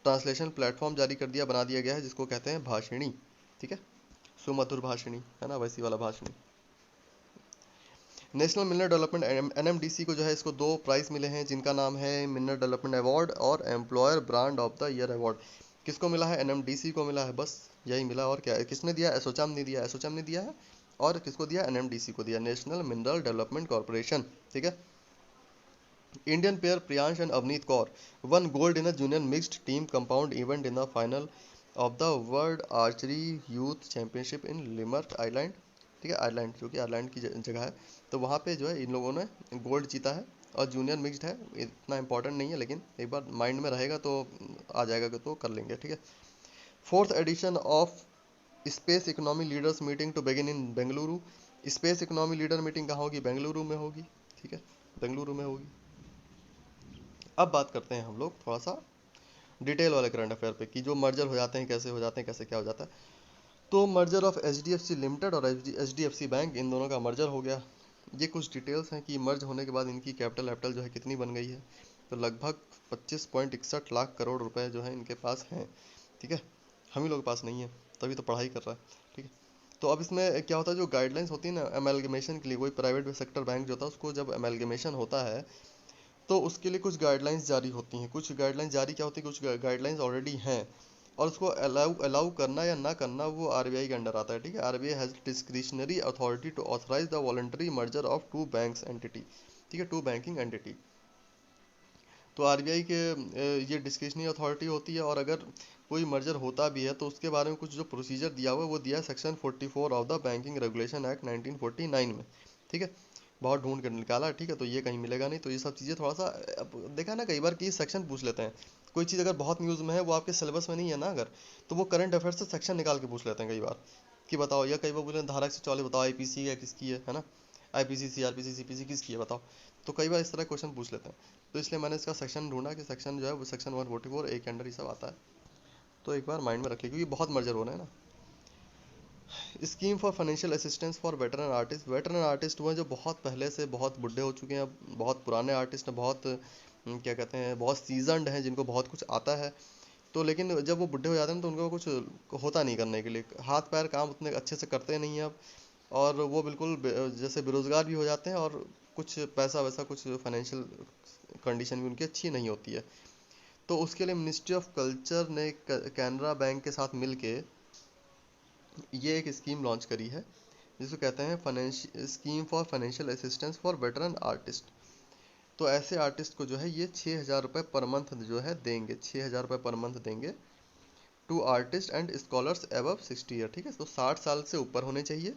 ट्रांसलेशन प्लेटफॉर्म जारी कर दिया, बना दिया गया है, जिसको कहते हैं भाषिणी। ठीक है, सुमधुर भाषिणी है ना, वैसी वाला Bhashini. National mineral development NMDC को जो है इसको 2 प्राइज मिले हैं, जिनका नाम है मिनरल डेवलपमेंट अवार्ड और employer brand of the year award. किसको मिला है? NMDC को मिला है, बस यही मिला। और क्या है? किसने दिया? एसोचैम ने दिया, एसोचैम ने दिया है। और किसको दिया? NMDC को दिया, नेशनल मिनरल डेवलपमेंट कॉर्पोरेशन। ठीक है। Indian pair Priyansh and Avneet Kaur won gold in a junior mixed team compound event in the final of the world archery youth championship in Limerick island. ठीक है, आयरलैंड, जो कि आयरलैंड की जगह है, तो वहाँ पे जो है इन लोगों ने गोल्ड जीता है। और जूनियर मिक्स्ड है, इतना इंपॉर्टेंट नहीं है, लेकिन एक बार माइंड में रहेगा तो आ जाएगा, तो कर लेंगे। ठीक है। Fourth edition of space economy leaders meeting to begin in Bengaluru. Space economy leader meeting कहाँ होगी? बेंगलुरु में होगी। ठीक है, बेंगलुरु में होगी। अब बात करते हैं हम लोग थोड़ा सा डिटेल वाले करंट अफेयर पे, कि जो मर्जर हो जाते हैं कैसे हो जाते हैं, कैसे क्या हो जाता है। तो मर्जर ऑफ HDFC लिमिटेड और HDFC बैंक, इन दोनों का मर्जर हो गया। ये कुछ डिटेल्स हैं कि मर्ज होने के बाद इनकी कैपिटल जो है कितनी बन गई है। तो लगभग 25.61 लाख करोड़ रुपए जो है इनके पास हैं। ठीक है, हम ही लोग के पास नहीं है, तभी तो पढ़ाई कर रहा है। ठीक है। तो अब इसमें क्या होता है, जो गाइडलाइंस होती है ना अमेलगमेशन के लिए, कोई प्राइवेट सेक्टर बैंक जो होता है उसको जब अमेलगमेशन होता है, तो उसके लिए कुछ गाइडलाइंस जारी होती हैं। कुछ गाइडलाइंस जारी क्या होती है, कुछ गाइडलाइंस ऑलरेडी हैं, और उसको अलाउ अलाउ करना या ना करना वो RBI के अंडर आता है। ठीक है, RBI has discretionary authority to authorise the voluntary merger of 2 banks entity. ठीक है, 2 बैंकिंग एंटिटी। तो RBI के ये डिस्क्रिशनरी अथॉरिटी होती है, और अगर कोई मर्जर होता भी है तो उसके बारे में कुछ जो प्रोसीजर दिया हुआ है वो दिया है section 44 of the banking regulation act 1949 में। ठीक है, बहुत ढूंढ कर निकाला। ठीक है, तो ये कहीं मिलेगा नहीं, तो ये सब चीज़ें थोड़ा सा देखा ना, कई बार कि सेक्शन पूछ लेते हैं। कोई चीज़ अगर बहुत न्यूज़ में है, वो आपके सिलेबस में नहीं है ना अगर, तो वो करंट अफेयर से सेक्शन निकाल के पूछ लेते हैं कई बार, कि बताओ, या कई बार बोले धारा 144 बताओ IPC है किसकी है ना, IPC CRPC CPC किसकी है बताओ। तो कई बार इस तरह क्वेश्चन पूछ लेते हैं, तो इसलिए मैंने इसका सेक्शन ढूंढा कि सेक्शन जो है वो सेक्शन 144A के अंडर ही सब आता है। तो एक बार माइंड में रखिए, क्योंकि बहुत मर्जर हो रहे हैं ना। Scheme for financial assistance for veteran artist. Veteran artist वो हैं जो बहुत पहले से बहुत बुढ़े हो चुके हैं, बहुत पुराने आर्टिस्ट हैं, बहुत क्या कहते हैं, बहुत सीजनड हैं, जिनको बहुत कुछ आता है। तो लेकिन जब वो बुढ़े हो जाते हैं तो उनको कुछ होता नहीं करने के लिए, हाथ पैर काम उतने अच्छे से करते नहीं हैं अब, और वो बिल्कुल जैसे बेरोजगार भी हो जाते हैं, और कुछ पैसा वैसा, कुछ फाइनेंशियल कंडीशन भी उनकी अच्छी नहीं होती है। तो उसके लिए मिनिस्ट्री ऑफ कल्चर ने कैनरा बैंक के साथ मिलके ये एक स्कीम लॉन्च करी है, जिसको कहते हैं scheme for financial assistance for veteran artist. तो ऐसे आर्टिस्ट को जो है ये 6,000 रुपये पर मंथ जो है देंगे, 6,000 रुपये पर मंथ देंगे to artist and scholars above 60 year. ठीक है, तो 60 साल से ऊपर होने चाहिए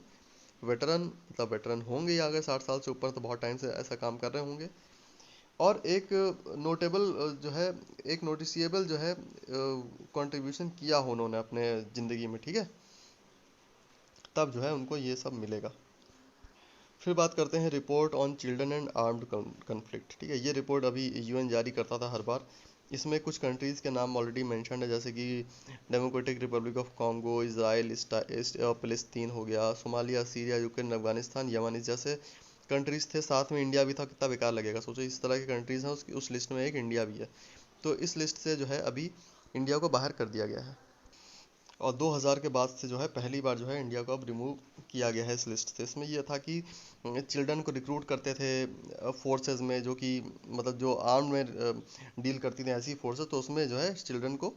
वेटरन, मतलब वेटरन होंगे या अगर 60 साल से ऊपर तो बहुत टाइम से ऐसा काम कर रहे होंगे। और एक नोटेबल जो है, एक नोटिसिएबल जो है कंट्रीब्यूशन किया हो उन्होंने अपने ज़िंदगी में। ठीक है, तब जो है उनको ये सब मिलेगा। फिर बात करते हैं report on children and armed conflict. ठीक है, ये रिपोर्ट अभी UN जारी करता था हर बार। इसमें कुछ कंट्रीज़ के नाम ऑलरेडी मेंशन है, जैसे कि democratic Republic of Congo, Israel, फिलिस्तीन हो गया, Somalia, Syria, Ukraine, Afghanistan, Yemen, इस जैसे कंट्रीज़ थे। साथ में इंडिया भी था, कितना बेकार लगेगा सोचो, इस तरह की कंट्रीज़ हैं, उसकी उस लिस्ट में एक इंडिया भी है। तो इस लिस्ट से जो है अभी इंडिया को बाहर कर दिया गया है। और 2000 के बाद से जो है पहली बार जो है इंडिया को अब रिमूव किया गया है इस लिस्ट से। इसमें ये था कि चिल्ड्रन को रिक्रूट करते थे फोर्सेस में, जो कि मतलब जो आर्म में डील करती थी ऐसी फोर्सेस, तो उसमें जो है चिल्ड्रन को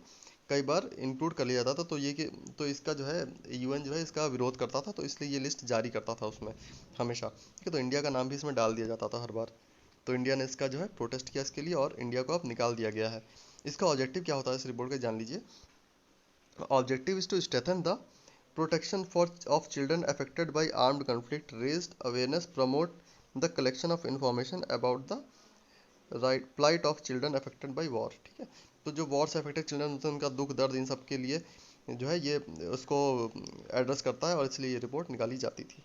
कई बार इंक्लूड कर लिया जाता था। तो ये कि तो इसका जो है यूएन जो है इसका विरोध करता था, तो इसलिए ये लिस्ट जारी करता था उसमें हमेशा, ठीक है। तो इंडिया का नाम भी इसमें डाल दिया जाता था हर बार। तो इंडिया ने इसका जो है प्रोटेस्ट किया इसके लिए, और इंडिया को अब निकाल दिया गया है। इसका ऑब्जेक्टिव क्या होता है इस रिपोर्ट का, जान लीजिए। Objective is to strengthen the protection for of children affected by armed conflict, raised awareness, promote the collection of information about the right plight of children affected by war, ठीक है। तो जो वॉर से affected children होते हैं उनका दुख दर्द इन सब के लिए जो है ये उसको एड्रेस करता है, और इसलिए ये रिपोर्ट निकाली जाती थी।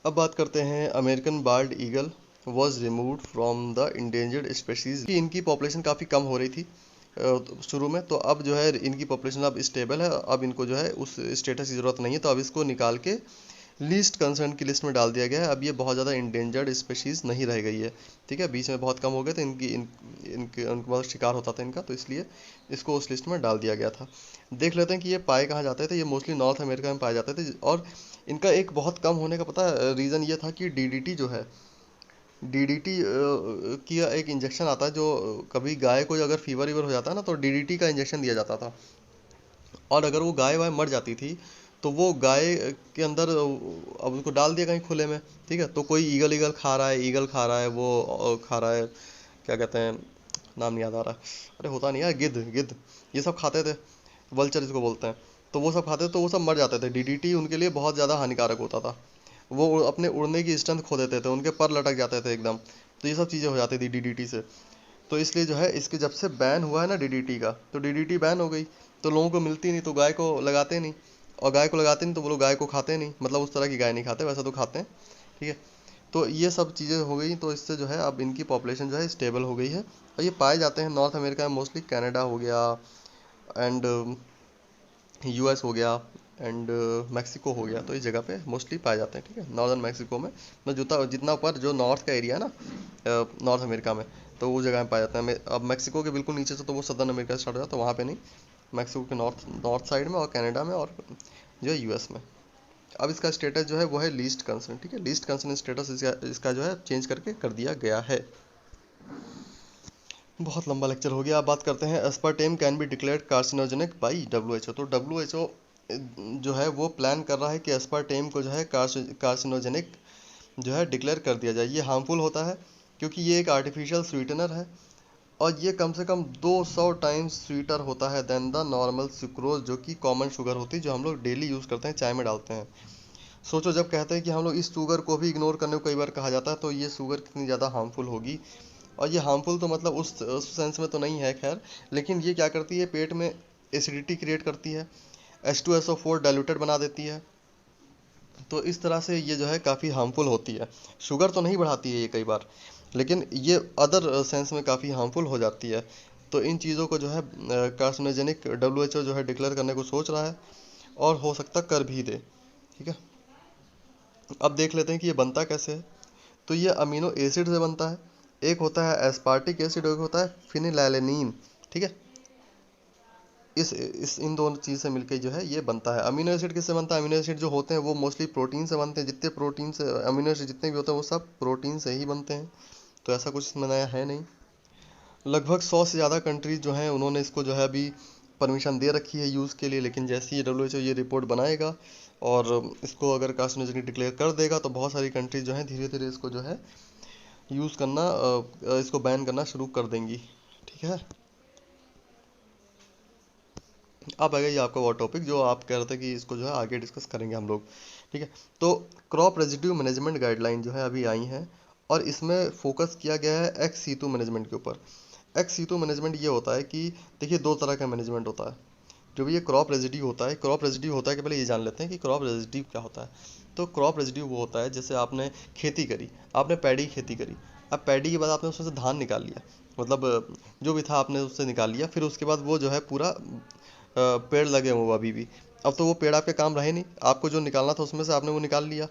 अब बात करते हैं American bald eagle was removed from the endangered species. इनकी पॉपुलेशन काफ़ी कम हो रही थी शुरू में, तो अब जो है इनकी पॉपुलेशन अब स्टेबल है, अब इनको जो है उस स्टेटस की ज़रूरत नहीं है, तो अब इसको निकाल के लीस्ट कंसर्न की लिस्ट में डाल दिया गया है। अब ये बहुत ज़्यादा इंडेंजर्ड स्पेशीज़ नहीं रह गई है, ठीक है। बीच में बहुत कम हो गए थे इनके बहुत शिकार होता था इनका, तो इसलिए इसको उस लिस्ट में डाल दिया गया था। देख लेते हैं कि ये पाए कहाँ जाते थे। ये मोस्टली नॉर्थ अमेरिका में पाए जाते थे, और इनका एक बहुत कम होने का पता रीज़न ये था कि डीडीटी जो है, डीडीटी की एक इंजेक्शन आता है, जो कभी गाय को अगर फीवर वीवर हो जाता है ना, तो डीडीटी का इंजेक्शन दिया जाता था, और अगर वो गाय वाय मर जाती थी तो वो गाय के अंदर अब उसको डाल दिया कहीं खुले में, ठीक है। तो कोई ईगल ईगल खा रहा है, ईगल खा रहा है, वो खा रहा है, क्या कहते हैं, नाम नहीं याद आ रहा, अरे होता नहीं यार, गिद्ध गिद्ध, ये सब खाते थे, वल्चर इसको बोलते हैं। तो वो सब खाते थे, तो वो सब मर जाते थे। डीडीटी उनके लिए बहुत ज़्यादा हानिकारक होता था, वो अपने उड़ने की स्ट्रेंथ खो देते थे, उनके पर लटक जाते थे एकदम, तो ये सब चीज़ें हो जाती थी डीडीटी से। तो इसलिए जो है इसके जब से बैन हुआ है ना डीडीटी का, तो डीडीटी बैन हो गई, तो लोगों को मिलती नहीं, तो गाय को लगाते नहीं, और गाय को लगाते नहीं तो वो लोग गाय को खाते नहीं, मतलब उस तरह की गाय नहीं खाते, वैसा तो खाते हैं, ठीक है। तो ये सब चीज़ें हो गई, तो इससे जो है अब इनकी पॉपुलेशन जो है स्टेबल हो गई है, और ये पाए जाते हैं नॉर्थ अमेरिका में मोस्टली, कनाडा हो गया, एंड यूएस हो गया, एंड मैक्सिको हो गया, तो इस जगह पे मोस्टली पाए जाते हैं, ठीक है। नॉर्दर्न मैक्सिको में, मतलब जितना ऊपर जो नॉर्थ का एरिया है ना नॉर्थ अमेरिका में, तो वो जगह में पाए जाते हैं। अब मैक्सिको के बिल्कुल नीचे से तो वो सदर्न अमेरिका स्टार्ट हो जाता है, तो वहाँ पे नहीं, मैक्सिको के नॉर्थ साइड में, और कनाडा में, और जो है यूएस में। अब इसका स्टेटस जो है वो है लीस्ट कंसर्न, ठीक है। लीस्ट कंसर्न स्टेटस इसका जो है चेंज करके कर दिया गया है। बहुत लंबा लेक्चर हो गया। अब बात करते हैं aspartame can be declared carcinogenic by WHO. तो डब्ल्यूएचओ जो है वो प्लान कर रहा है कि एस्पार्टेम को जो है कार्सिनोजेनिक जो है डिक्लेयर कर दिया जाए। ये हार्मफुल होता है क्योंकि ये एक आर्टिफिशियल स्वीटनर है, और ये कम से कम 200 टाइम्स स्वीटर होता है देन द नॉर्मल सुक्रोज, जो कि कॉमन शुगर होती है, जो हम लोग डेली यूज़ करते हैं, चाय में डालते हैं। सोचो, जब कहते हैं कि हम लोग इस शुगर को भी इग्नोर करने को कई बार कहा जाता है, तो ये शुगर कितनी ज़्यादा हार्मफुल होगी। और ये हार्मफुल तो मतलब उस सेंस में तो नहीं है खैर, लेकिन ये क्या करती है, पेट में एसिडिटी क्रिएट करती है, H2SO4 डाइल्यूटेड बना देती है, तो इस तरह से ये जो है काफ़ी हार्मफुल होती है। शुगर तो नहीं बढ़ाती है ये कई बार, लेकिन ये अदर सेंस में काफ़ी हार्मफुल हो जाती है। तो इन चीज़ों को जो है कार्सिनोजेनिक डब्ल्यूएचओ जो है डिक्लेयर करने को सोच रहा है, और हो सकता कर भी दे, ठीक है। अब देख लेते हैं कि ये बनता कैसे है। तो ये अमीनो एसिड से बनता है, एक होता है एस्पार्टिक एसिड, एक होता है फिनिलैलेनिन, ठीक है। इस इन दोनों चीज़ से मिलकर जो है ये बनता है। अमीनो एसिड किससे बनता है? अमीनो एसिड जो होते हैं वो मोस्टली प्रोटीन से बनते हैं, जितने प्रोटीन से अमीनो एसिड जितने भी होते हैं वो सब प्रोटीन से ही बनते हैं, तो ऐसा कुछ इसमें नया है नहीं। लगभग 100 से ज़्यादा कंट्रीज जो हैं उन्होंने इसको जो है अभी परमिशन दे रखी है यूज़ के लिए, लेकिन जैसे ही डब्ल्यूएचओ ये रिपोर्ट बनाएगा और इसको अगर कार्सिनोजेनिक डिक्लेयर कर देगा, तो बहुत सारी कंट्रीज जो हैं धीरे धीरे इसको जो है यूज़ करना, इसको बैन करना शुरू कर देंगी, ठीक है। अब आएगा ये आपका वो टॉपिक जो आप कह रहे थे कि इसको जो है आगे डिस्कस करेंगे हम लोग, ठीक है। तो क्रॉप रेजिड्यू मैनेजमेंट गाइडलाइन जो है अभी आई हैं, और इसमें फोकस किया गया है एक्स सीटू मैनेजमेंट के ऊपर। एक्स सीटू मैनेजमेंट ये होता है कि देखिए, दो तरह का मैनेजमेंट होता है। जो भी ये क्रॉप रेजिड्यू होता है, क्रॉप रेजिड्यू होता है कि पहले ये जान लेते हैं कि क्रॉप रेजिड्यू क्या होता है। तो क्रॉप रेजिड्यू वो होता है, जैसे आपने खेती करी, आपने पैडी की खेती करी, अब पैडी के बाद आपने उसमें से धान निकाल लिया, मतलब जो भी था आपने उससे निकाल लिया, फिर उसके बाद वो जो है पूरा पेड़ लगे हुए वो अभी भी। अब तो वो पेड़ आपके काम रहे नहीं, आपको जो निकालना था उसमें से आपने वो निकाल लिया।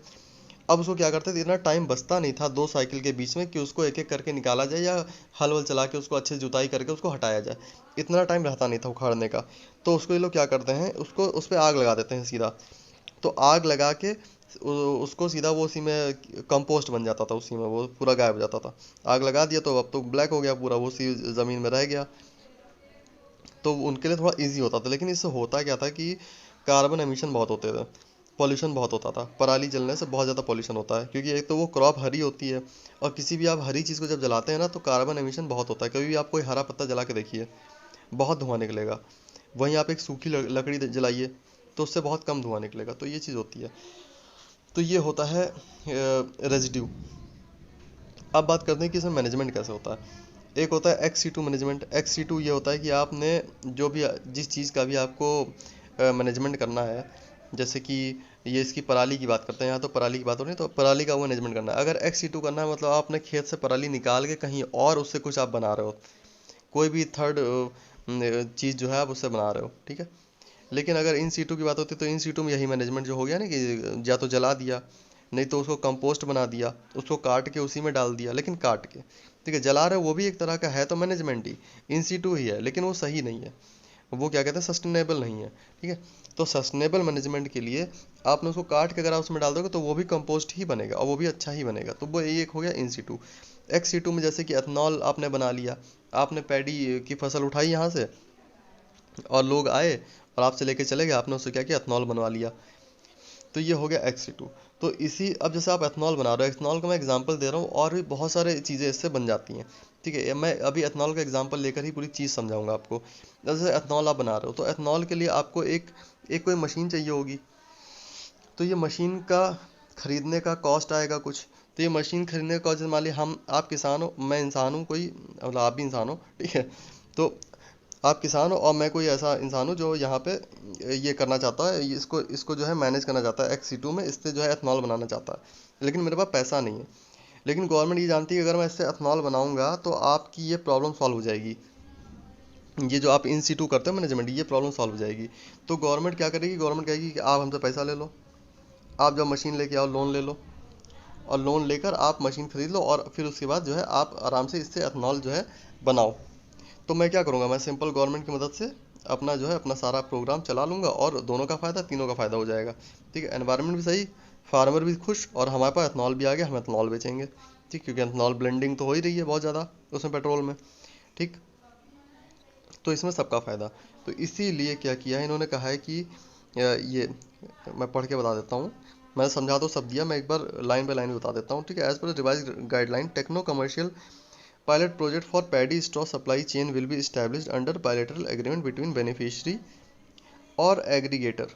अब उसको क्या करते थे, इतना टाइम बचता नहीं था दो साइकिल के बीच में कि उसको एक एक करके निकाला जाए, या हल वल चला के उसको अच्छे से जुताई करके उसको हटाया जाए, इतना टाइम रहता नहीं था उखाड़ने का। तो उसको ये लोग क्या करते हैं, उसको उस पर आग लगा देते हैं सीधा। तो आग लगा के उसको सीधा वो उसी में कंपोस्ट बन जाता था, उसी में वो पूरा गायब हो जाता था। आग लगा दिया तो अब तो ब्लैक हो गया पूरा, वो उसी ज़मीन में रह गया। तो उनके लिए थोड़ा इजी होता था, लेकिन इससे होता क्या था कि कार्बन एमिशन बहुत होते थे, पॉल्यूशन बहुत होता था। पराली जलने से बहुत ज़्यादा पॉल्यूशन होता है, क्योंकि एक तो वो क्रॉप हरी होती है, और किसी भी आप हरी चीज़ को जब जलाते हैं ना, तो कार्बन एमिशन बहुत होता है। कभी भी आप कोई हरा पत्ता जला के देखिए, बहुत धुआं निकलेगा। वहीं आप एक सूखी लकड़ी जलाइए, तो उससे बहुत कम धुआं निकलेगा। तो ये चीज़ होती है। तो ये होता है रेजिड्यू। अब बात करते हैं कि इसमें मैनेजमेंट कैसे होता है। एक होता है ex situ management. Ex situ ये होता है कि आपने जो भी जिस चीज़ का भी आपको मैनेजमेंट करना है, जैसे कि ये इसकी पराली की बात करते हैं, यहाँ तो पराली की बात हो रही है, तो पराली का वो मैनेजमेंट करना है। अगर XC2 करना है मतलब आपने खेत से पराली निकाल के कहीं और उससे कुछ आप बना रहे हो, कोई भी थर्ड चीज़ जो है आप उससे बना रहे हो, ठीक है। लेकिन अगर इन सीटू की बात होती है तो इन सीटू में यही मैनेजमेंट जो हो गया ना कि या तो जला दिया, नहीं तो उसको कंपोस्ट बना दिया, उसको काट के उसी में डाल दिया, लेकिन काट के, ठीक है। जला रहे हो वो भी एक तरह का है तो मैनेजमेंट ही, इन सीटू ही है, लेकिन वो सही नहीं है, वो क्या कहते हैं सस्टेनेबल नहीं है, ठीक है। तो सस्टेनेबल मैनेजमेंट के लिए आपने उसको काट के अगर आप उसमें डाल दोगे तो वो भी कंपोस्ट ही बनेगा और वो भी अच्छा ही बनेगा। तो वो एक हो गया इन सीटू। XC2 में जैसे कि एथनॉल आपने बना लिया, आपने पैडी की फसल उठाई यहाँ से और लोग आए और आपसे लेके चले गए, आपने उससे क्या किया, एथनॉल बनवा लिया, तो ये हो गया XC2। तो इसी अब जैसे आप एथनॉल बना रहे हो, एथनॉल का मैं एग्जांपल दे रहा हूँ और भी बहुत सारे चीज़ें इससे बन जाती हैं, ठीक है। मैं अभी एथनॉल का एग्जांपल लेकर ही पूरी चीज़ समझाऊंगा आपको। जैसे एथनॉल आप बना रहे हो तो एथनॉल के लिए आपको एक एक कोई मशीन चाहिए होगी, तो ये मशीन का खरीदने का कॉस्ट आएगा कुछ। तो ये मशीन खरीदने का कॉस्ट, मान ली हम आप किसान हो, मैं इंसान हूँ कोई, मतलब आप भी इंसान हो, ठीक है। तो आप किसान हो और मैं कोई ऐसा इंसान हूँ जो यहाँ पे ये करना चाहता है, इसको इसको जो है मैनेज करना चाहता है XC2 में, इससे जो है एथनॉल बनाना चाहता है, लेकिन मेरे पास पैसा नहीं है। लेकिन गवर्नमेंट ये जानती है कि अगर मैं इससे एथनॉल बनाऊंगा तो आपकी ये प्रॉब्लम सॉल्व हो जाएगी, ये जो आप इन सीटू करते हो मैनेजमेंट, ये प्रॉब्लम सॉल्व हो जाएगी। तो गवर्नमेंट क्या करेगी, गवर्नमेंट कहेगी कि आप हमसे पैसा ले लो, आप जब मशीन लेके आओ लोन ले लो, और लोन लेकर आप मशीन खरीद लो और फिर उसके बाद जो है आप आराम से इससे एथनॉल जो है बनाओ। तो मैं क्या करूँगा, मैं सिंपल गवर्नमेंट की मदद से अपना जो है अपना सारा प्रोग्राम चला लूँगा और दोनों का फ़ायदा, तीनों का फ़ायदा हो जाएगा, ठीक है। एनवायरनमेंट भी सही, फार्मर भी खुश और हमारे पास एथनॉल भी आ गया, हम एथनॉल बेचेंगे, ठीक, क्योंकि एथनॉल ब्लेंडिंग तो हो ही रही है बहुत ज़्यादा उसमें पेट्रोल में, ठीक। तो इसमें सबका फ़ायदा। तो इसीलिए क्या किया है इन्होंने, कहा है कि ये मैं पढ़ के बता देता हूँ, मैं समझा तो सब दिया, मैं एक बार लाइन बाय लाइन भी बता देता हूँ, ठीक है। As per revise guideline techno commercial pilot project for paddy straw supply chain will be established under bilateral agreement between beneficiary और एग्रीगेटर,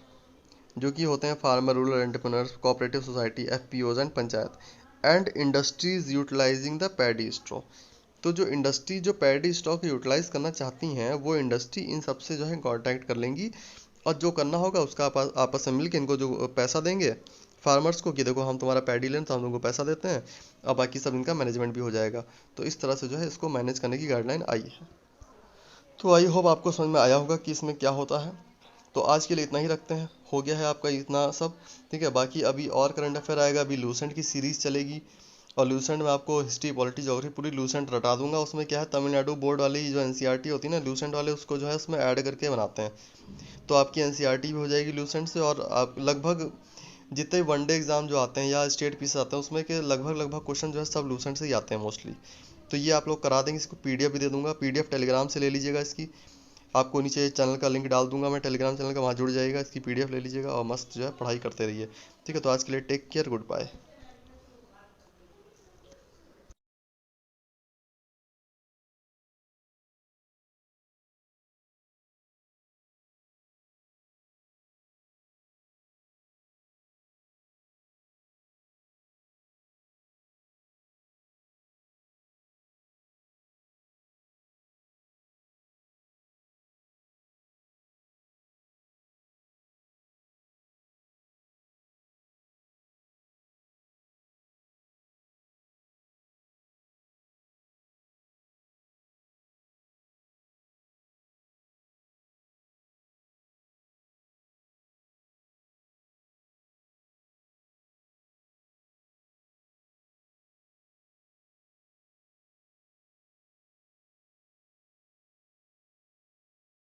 जो कि होते हैं farmer, rural entrepreneurs, cooperative society, FPOs and panchayat, and industries utilising the paddy straw. तो जो industry जो paddy stock utilise करना चाहती हैं वो इंडस्ट्री इन सबसे जो है कांटेक्ट कर लेंगी, और जो करना होगा उसका आपस में मिलकर इनको जो पैसा देंगे फार्मर्स को कि देखो हम तुम्हारा पैडी लें तो हम तुमको पैसा देते हैं, और बाकी सब इनका मैनेजमेंट भी हो जाएगा। तो इस तरह से जो है इसको मैनेज करने की गाइडलाइन आई है। तो आई होप आपको समझ में आया होगा कि इसमें क्या होता है। तो आज के लिए इतना ही रखते हैं, हो गया है आपका इतना सब, ठीक है। बाकी अभी और करंट अफेयर आएगा, अभी लूसेंट की सीरीज चलेगी, और लूसेंट में आपको हिस्ट्री, पॉलिटी, ज्योग्राफी पूरी लूसेंट रटा दूंगा। उसमें क्या है, तमिलनाडु बोर्ड वाली जो NCERT होती है ना, लूसेंट वाले उसको जो है उसमें ऐड करके बनाते हैं, तो आपकी NCERT भी हो जाएगी लूसेंट से। और आप लगभग जितने वनडे एग्जाम जो आते हैं या स्टेट पीस आते हैं उसमें के लगभग लगभग क्वेश्चन जो है सब लूसेंट से ही आते हैं मोस्टली। तो ये आप लोग करा देंगे, इसको PDF भी दे दूंगा, PDF टेलीग्राम से ले लीजिएगा इसकी, आपको नीचे चैनल का लिंक डाल दूंगा मैं टेलीग्राम चैनल का, वहाँ जुड़ जाएगा, इसकी PDF ले लीजिएगा और मस्त जो है पढ़ाई करते रहिए, ठीक है। तो आज के लिए टेक केयर, गुड बाय।